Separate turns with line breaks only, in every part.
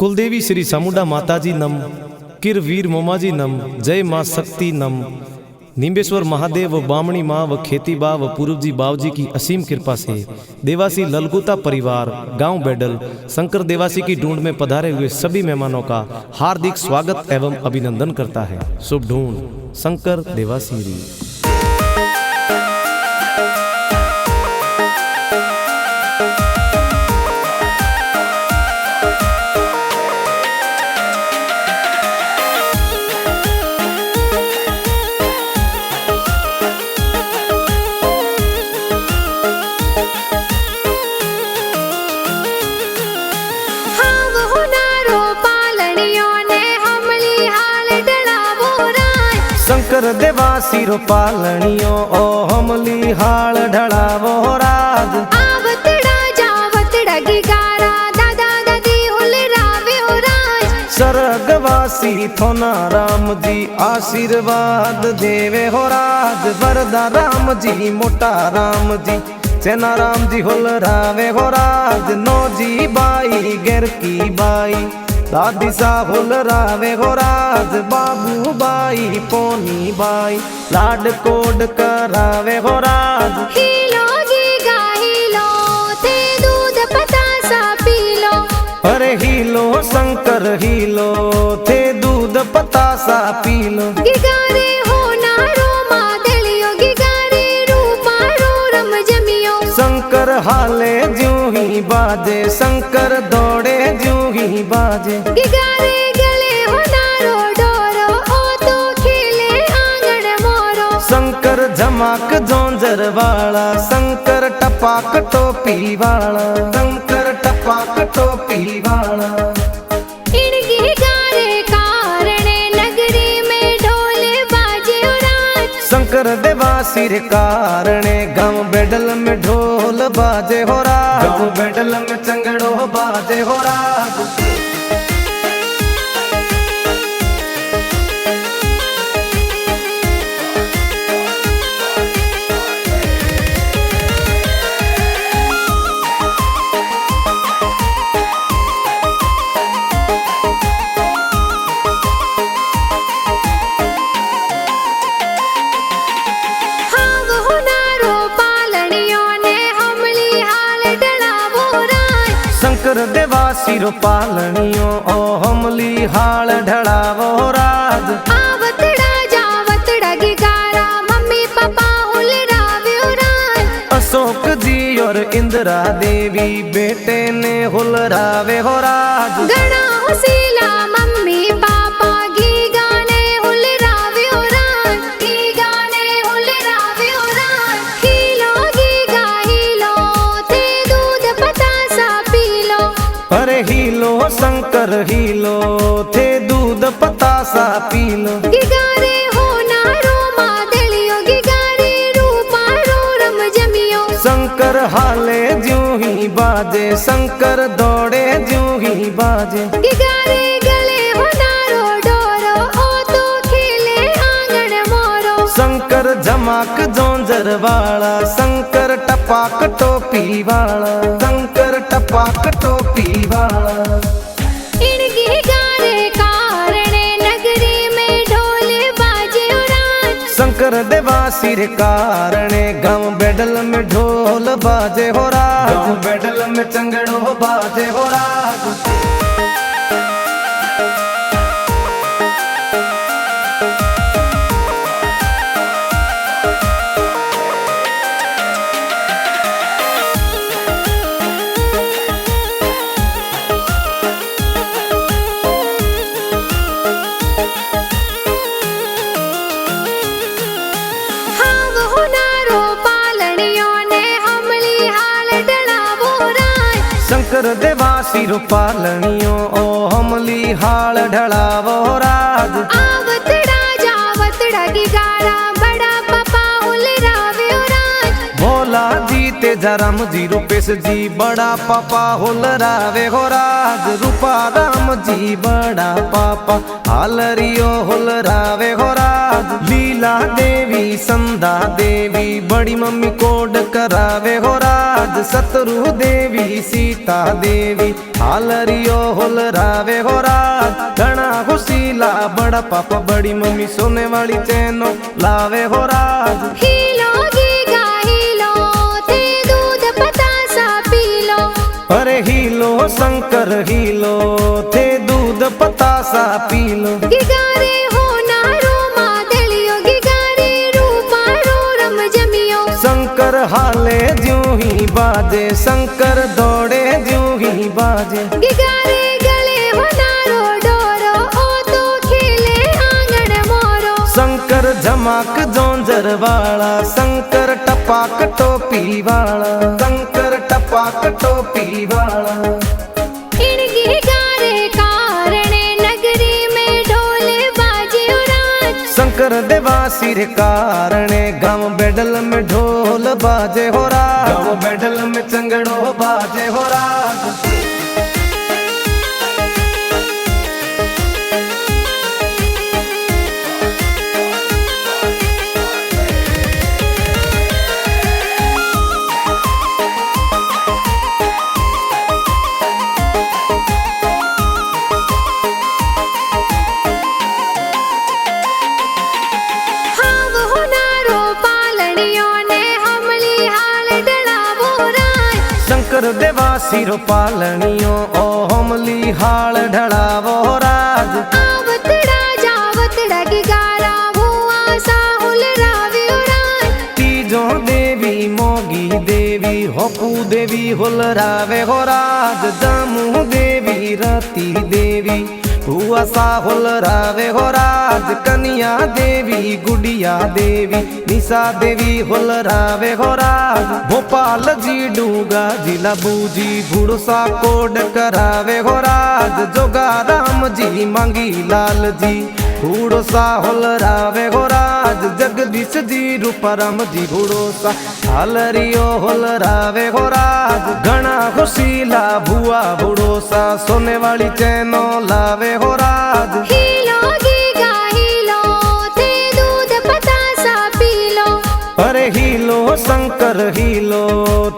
कुलदेवी श्री सामुंडा माताजी नम, किरवीर मोमाजी नम, जय माँ शक्ति नम। निम्बेश्वर महादेव व बामणी माँ व खेती बा व पूर्वजी बावजी की असीम कृपा से देवासी ललगुता परिवार गांव बेडल शंकर देवासी की ढूंढ में पधारे हुए सभी मेहमानों का हार्दिक स्वागत एवं अभिनंदन करता है। शुभ ढूंढ शंकर देवासी री। शंकर देवासी रो पालनियो ओ हमली हाल ढड़ावो राज।
आवतड़ा जावतड़ा गिगारा दादा दादी हुल रावे हो राज।
स्वर्गवासी थोना राम जी आशीर्वाद देवे हो राज। वरदा राम जी मोटा राम जी सेना राम जी हुल रावे हो राज। नो जी बाई गर की बाई दादी साहुल रावे हो राज। बाबू by pony by Lad code करावे हो राज।
हीलो गीगा हीलो ते दूध पतासा पीलो।
अरे हीलो शंकर हीलो थे दूध पतासा पीलो।
गिगारे हो नारो मादलियो गिगारे रूपा रो रम जमियो।
शंकर हाले ज्यों ही बाजे शंकर दौड़े ज्यों ही बाजे।
गिगारे गले हो नारो डोरो ओ तो खेले आंगन मोरो।
शंकर झमाक जोंजर वाला शंकर टपाक टोपी वाला शंकर टपाक टोपी वाला।
इन गिगारे कारणे नगरी में ढोले बाजे हो राज।
शंकर देवासी रे कारणे गांव बेडल में ढोल बाजे हो राज। गांव बेडल में चंगड़ो बाजे हो राज। शंकर देवासी रो पालनियो ओ हमली हाल ढड़ावो राज।
आवतड़ा जावतड़ा गिगारा मम्मी पापा हुल रावे हो राज।
अशोक जी और इंदिरा देवी बेटे ने हुल रावे हो राज।
गणा हुसीला मम्मी पापा गीगा ने हुल रावे हो राज। गीगा ने हुल रावे हो राज। हीलो गीगा हीलो ते दूध पतासा पीलो।
अरे हीलो शंकर हीलो थे दूध पतासा पीलो।
गिगारे हो नारो मादलियो गिगारे रूपा रो रम जमियो।
शंकर हाले ज्यों ही बाजे शंकर दौड़े ज्यों ही बाजे।
गिगारे गले हो नारो डोरो ओ तो खेले आंगन मोरो।
शंकर झमाक जोंजर वाला शंकर टपाक टोपी वाला शंकर टपाक टोपी वाला।
इन गिगारे कारणे नगरी में ढोले बाजे हो राज।
शंकर देवासी रे कारणे गांव बेडल में ढोल बाजे हो राज। गांव बेडल में चंगड़ो बाजे हो राज। शंकर देवासी रो पालनियो ओ हमली हाल ढड़ावो राज।
आवतड़ा जावतड़ा गिगारा बड़ा पापा हुल रावे हो राज।
भोला जी तेजा राम जी रूपेश जी बड़ा पापा हुल रावे हो राज। रूपा राम जी बड़ा पापा हालरियो हुलरावे हो राज। लीला देवी संधा देवी बड़ी मम्मी कोड करावे हो राज। सतरु देवी सीता देवी हालरियो हुलरावे हो राज। घना खुशीला बड़ा पापा बड़ी मम्मी सोने वाली चैनो लावे हो राज।
हीलो गीगा हीलो ते दूध पतासा पी लो।
अरे हीलो शंकर हीलो थे दूध पतासा पी लो।
गिगारे हो नारो मादलियो गिगारे रूपारो रम जमियो।
शंकर हाले ज्यों ही बाजे शंकर दौड़े ज्यों ही बाजे।
गिगारे गले हो नारो डोरो ओ तो खेले आंगन मोरो।
शंकर झमाक जोंजर वाला शंकर टपाक टोपी वाला शंकर टपाक टोपी वाला।
इन गिगारे कारणे नगरी में ढोले बाजे राज।
शंकर देवा सिर कारणे गाँव बेडल में ढोल बाजे हो राज। गाँव बेडल में चंगड़ो बाजे हो राज। शंकर देवा सिरो पालनियो ओ हमली हाल ढड़ावो राज।
आवतड़ा जावतड़ा गिगारा भुआ साहुल रावियो राज।
तीजो देवी मोगी देवी होपू देवी हुल रावे हो राज। जामू देवी रती देवी हुआ साहुल रावे हो राज। कन्या देवी गुड़िया देवी निशा देवी हुल रावे हो राज। भोपाल जी डूगा जिला बूजी भुड़सा कोड करावे हो राज। जोगा राम जी मांगी लाल जी भूड़सा हुल रावे हो राज। जगदीश जी रूपाराम जी भूड़ोसा हालरियो हुल रावे हो राज। घना खुशीला भुआ भूड़ोसा सोने वाली चैनो लावे हो राज।
हीलो गीगा हीलो ते दूध पतासा पी लो।
अरे हीलो शंकर हीलो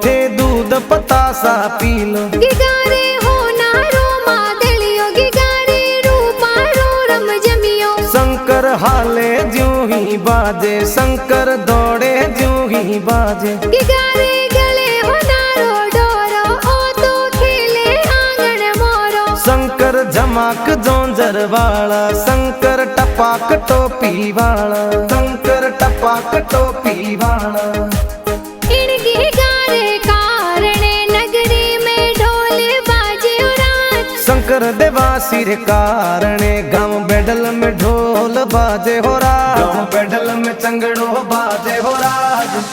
थे दूध पतासा पी लो।
गिगारे हो नारो मादलियो गिगारे रूपारो रम जमियो।
शंकर हाले ज्यों ही बाजे शंकर दौड़े ज्यों ही बाजे।
गिगारे गले हो नारो डोरो ओ तो खेले आंगन मोरो।
शंकर झमाक जोंजर वाला शंकर टपाक टोपी वाला शंकर टपाक टोपी वाला।
इन गिगारे कारणे नगरी में ढोले बाजे राज।
शंकर देवा सिर कारणे गाँव बेडल में ढोल बाजे हो राज। गाँव बेडल में चंगड़ो बाजे हो राज।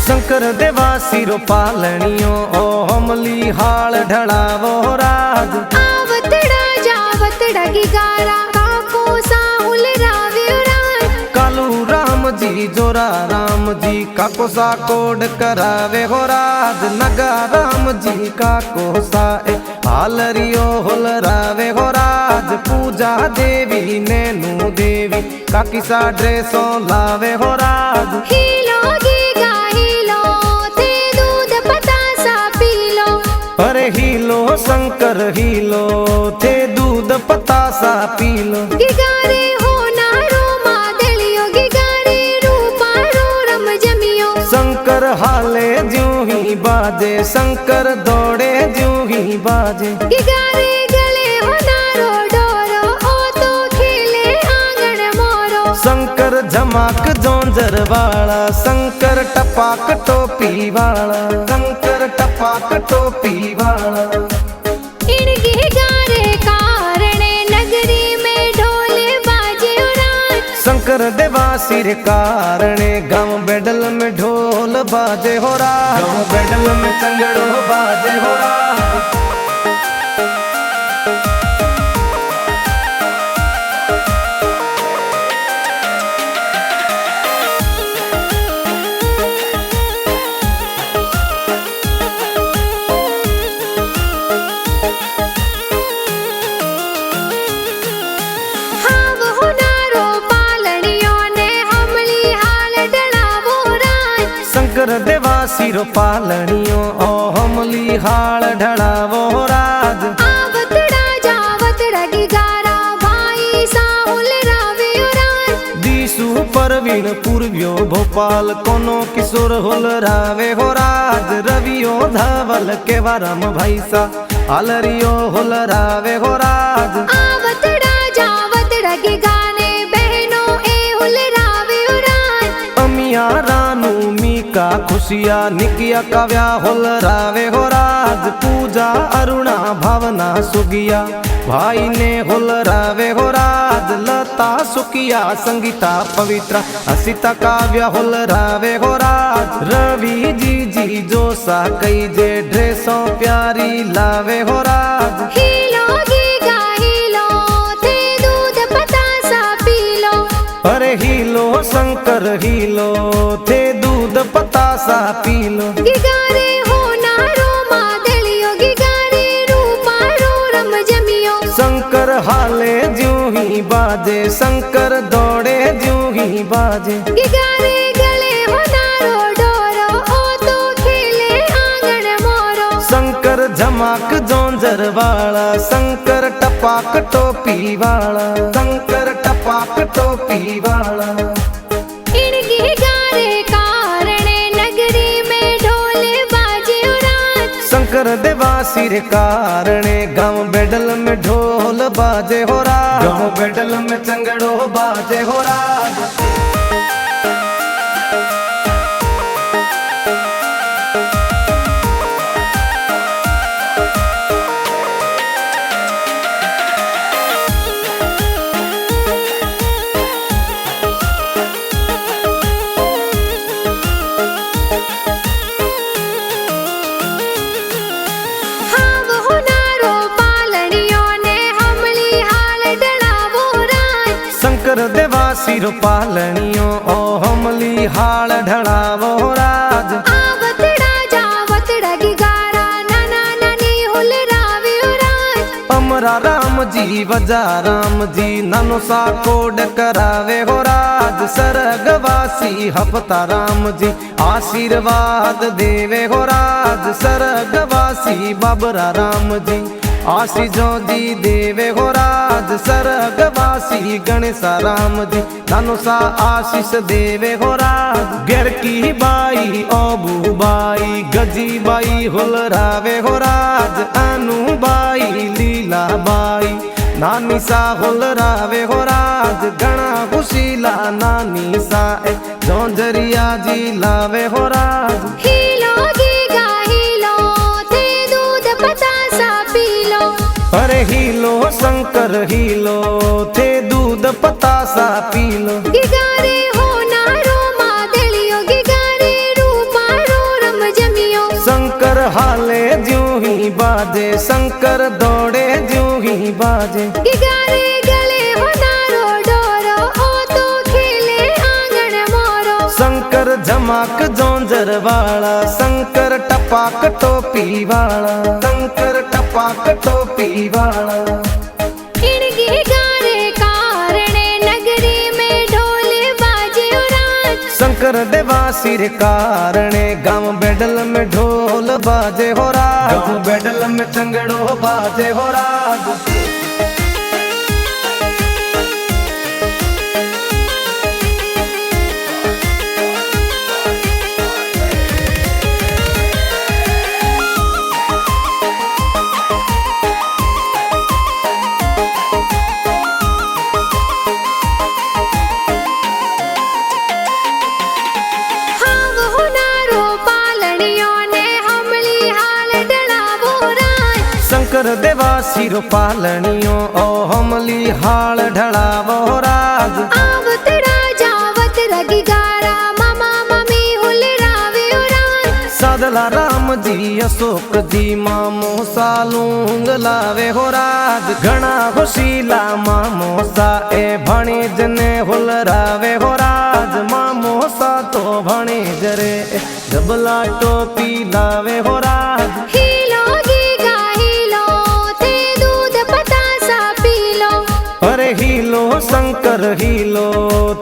शंकर देवा सिरो पालनियो ओ हमली हाल ढड़ावो राज।
आवतड़ा जावतड़ा गिगारा काको साहुल रावियो राज।
कालू राम जी जोरा राम जी काको सा कोड करावे हो राज। नगा राम जी काको सा हालरियो हुल रावे हो राज। पूजा देवी नैनू देवी काकी सा ड्रेसो लावे हो राज।
हीलो गीगा हीलो ते दूध पतासा पी लो।
अरे हीलो शंकर हीलो थे दूध पतासा पी लो।
गिगारे हो नारो मादलियो गिगारे रूपारो रम जमियो।
शंकर हाले ज्यों ही बाजे शंकर दौड़े ज्यों ही बाजे।
गिगारे गले हो नारो डोरो ओ तो खेले आंगन मोरो।
शंकर झमाक जोंजर वाला शंकर टपाक टोपी वाला शंकर टपाक टोपी वाला।
इन गिगारे कारणे नगरी में ढोले बाजे
शंकर देवा सिर कारणे गाँव बेडल में ढोल बाजे हो राज, गाँव बेडल में चंगड़ो बाजे हो राज। शंकर देवा सिर पालणियों ओ हमली हाल ढड़ावो राज।
आवतड़ा जावतड़ा गिगारा भाई साहुल रावे राज।
दीसु परवीन पूर्व्यो भोपाल कोनो किशोर होल रावे हो राज। रवियो धवल के वारम भाई सा आलरियो होल रावे हो राज।
आवतड़ा जावतड़ा गिगाने बहनों ए होल रावे राज।
अमिया रानू मीका खुशिया निकिया काव्या होल रावे हो राज। पूजा अरुणा भावना सुगिया भाई ने होल रावे हो राज। लता सुकिया संगीता पवित्रा असिता काव्या होल रावे हो राज। रवि जी जी जोसा कई जे ड्रेसों प्यारी लावे हो राज।
हीलो गीगा हीलो थे दूध पतासा पीलो।
अरे हीलो शंकर हीलो थे दूध पतासा पीलो।
गिगारे हो नारो मादलियो गिगारे रूपा रो रम जमियो।
शंकर हाले ज्यों ही बाजे शंकर दौड़े ज्यों ही बाजे।
गिगारे गले हो नारो डोरो ओ तो खेले आंगन मोरो।
शंकर झमाक जोंजर वाला शंकर टपाक टोपी वाला शंकर टपाक टोपी वाला।
इन गिगारे कारणे नगरी में ढोल बाजे राज।
शंकर देवा सिर कारणे गाँव बेडल में ढोल बाजे हो राज, गाँव बेडल में चंगड़ो बाजे हो राज। शंकर देवा सिर पालणियों ओ हमली हाल ढड़ावो राज।
आवतड़ा जावतड़ा गिगारा नाना नानी होल रावे राज।
अमरा राम जी वजा राम जी नानो सा कोड करावे हो राज। सरगवासी हपता राम जी आशीर्वाद देवे हो राज। सरगवासी बाबरा राम जी आशीजों जी देवे हो राज। सरगवासी गणेशा राम जी नानो सा आशीष देवे हो राज। गर की बाई ओबू बाई गजी बाई होल रावे हो राज। अनु बाई लीला बाई नानी सा होल रावे हो राज। गणा खुशीला नानी सा जोंजरिया जी लावे हो राज।
हीलो गीगा हीलो थे दूध पतासा पीलो।
अरे हीलो शंकर हीलो थे दूध पतासा पीलो।
गिगारे हो नारो मादलियो गिगारे रूपा रो रम जमियो।
शंकर हाले ज्यों ही बाजे शंकर दौड़े ज्यों ही बाजे।
गिगारे गले हो नारो डोरो ओ तो खेले आंगन मोरो।
शंकर झमाक जोंजर वाला शंकर टपाक टोपी वाला शंकर टपाक टोपी वाला।
इन गिगारे कारणे नगरी में ढोल बाजे राज।
शंकर देवा सिर कारणे गाँव बेडल में ढोल बाजे हो राज, गाँव बेडल में चंगड़ो बाजे हो राज। शंकर देवा सिर पालणियों ओ हमली हाल ढड़ावो राज।
आवतड़ा
दला राम जी अशोक जी मामो सालूंग लावे हो राज घना खुशीला मामो सा ए भणेज ने हुलरावे हो राज मामो सा तो भणेज रे डबला टोपी लावे हो राज
हीलो गीगा हीलो थे दूध पतासा पी लो
अरे हीलो शंकर हीलो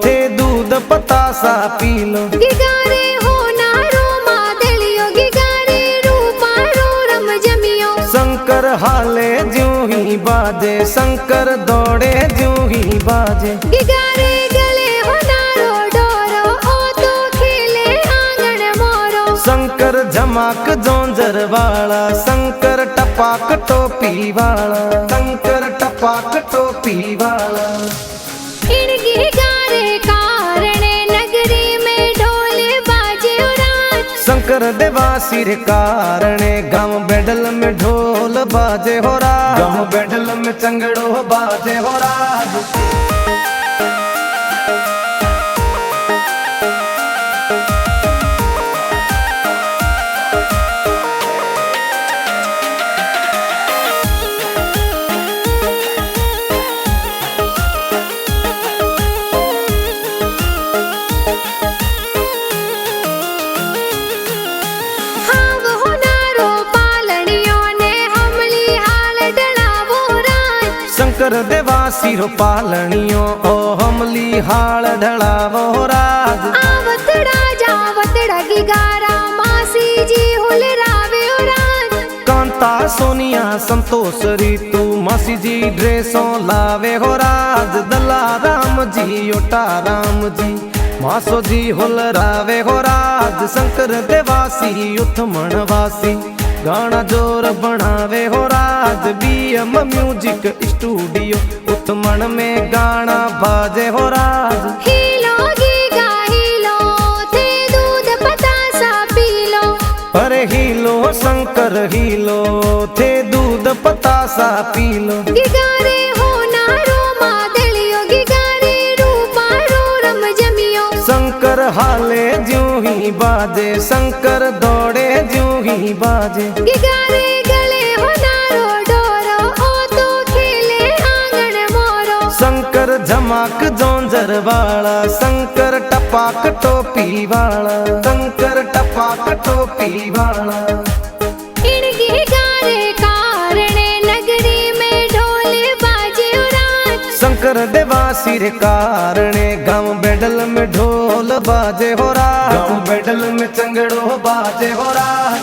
थे दूध पतासा पी लो
गिगारे हो नारो मादलियो गिगारे रूपारो रम जमियो
शंकर हाले ज्यों ही बाजे शंकर दौड़े ज्यों ही बाजे
गिगारे गले हो नारो डोरो ओ तो खेले आंगन मोरो
शंकर झमाक जोंजर वाला शंकर टपाक टोपी वाला शंकर टपाक टोपी वाला
इनकी गारे कारणे नगरी में ढोले बाजे उड़ान
शंकर देवा सिर कारणे गाँव बेडल में ढोल बाजे हो राज गाँव बेडल में चंगड़ो बाजे हो राज
हाव हो नारो पालनियों ने हमली हाल डलावो रान
शंकर देवा सिर पालनियों ओ हमली हाल ढलावो राज
आवतड़ा जावतड़ा गिगारा मासी जी हुल रावे उड़ान
कांता सोनिया संतोष रीतू मासी जी ड्रेसों लावे हो राज दला राम जी ओटा राम जी मासो जी हुल रावे हो राज शंकर देवासी उथमण वासी गाना जोर बनावे हो राज बीएम म्यूजिक स्टूडियो उथमण में गाना बाजे हो राज
हीलो गीगा हीलो थे दूध पतासा पी लो
अरे हीलो शंकर हीलो थे दूध पतासा पी लो
गिगारे हो नारो मादलियो गिगारे रूपारो रम जमियो
शंकर हाले ज्यों ही बाजे शंकर दौड़े ज्यों ही बाजे
गिगारे गले हो नारो डोरो ओ तो खेले आंगन मोरो
शंकर झमाक जोंजर वाला शंकर टपाक टोपी वाला शंकर टपाक टोपी वाला
इनकी गारे कारणे नगरी में ढोले बाजे उड़ान
शंकर देवा सिर कारणे गाँव बेडल में ढोल बाजे हो राज गाँव बेडल में चंगड़ो बाजे हो राज